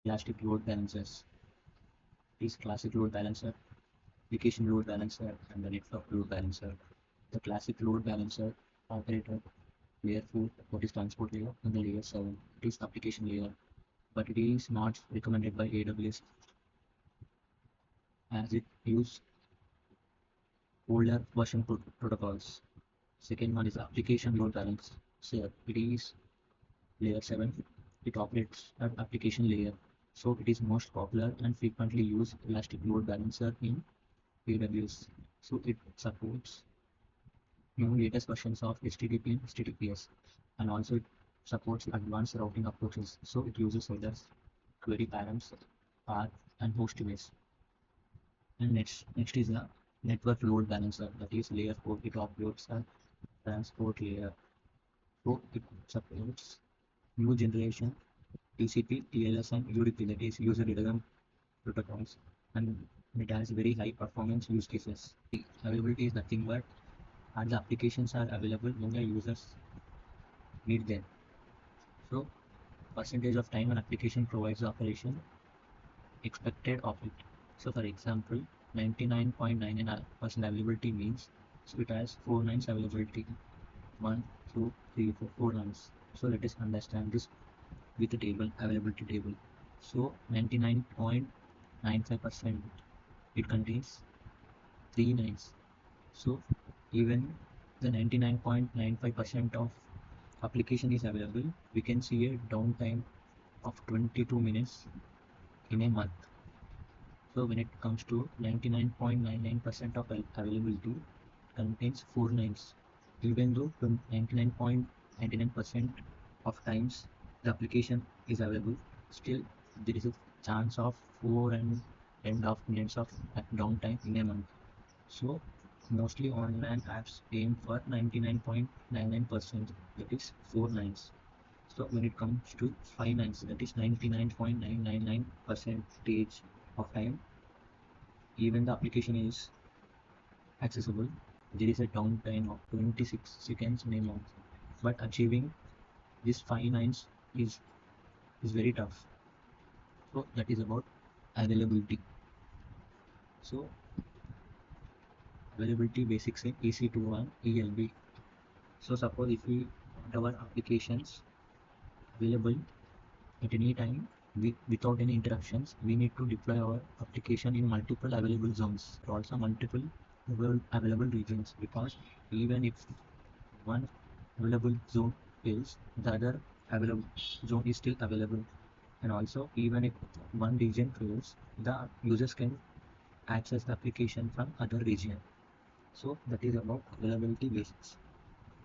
Elastic Load Balancers. Is classic load balancer, application load balancer, and the network load balancer. The classic load balancer operator layer 4, what is transport layer, and the layer 7, it is application layer, but it is not recommended by AWS as it use older version protocols. Second one is application load balancer. It is layer 7. It operates at application layer. So it is most popular and frequently used elastic load balancer in AWS. So it supports new latest versions of HTTP and HTTPS, and also it supports advanced routing approaches. So it uses headers, query params, path, and host images. And next is the network load balancer, that is layer 4. It operates a transport layer. So it supports new generation TCP, TLS, and UDP, that is user data protocols, and it has very high performance use cases. The availability is nothing but and the applications are available when the users need them. So percentage of time an application provides the operation expected of it. So for example, 99.99% availability means so it has 4 nines availability. 1, 2, 3, 4, 4 nines. So let us understand this with the table, availability table. So 99.95% it contains 3 nines. So even the 99.95% of application is available, we can see a downtime of 22 minutes in a month. So when it comes to 99.99% of availability contains 4 nines. Even though 99.99% of times the application is available, still there is a chance of 4.5 minutes of downtime in a month. So mostly online apps aim for 99.99%, that is 4 nines. So when it comes to 5 nines, that is 99.999 percentage of time, even the application is accessible, there is a downtime of 26 seconds in a month. But achieving this 5 nines is very tough. So that is about availability. So availability basics in EC21 ELB. So suppose if we want our applications available at any time without any interruptions, we need to deploy our application in multiple available zones, also multiple available regions, because even if one available zone fails, the other available zone is still available. And also even if one region fails, the users can access the application from other region. So that is about availability basics.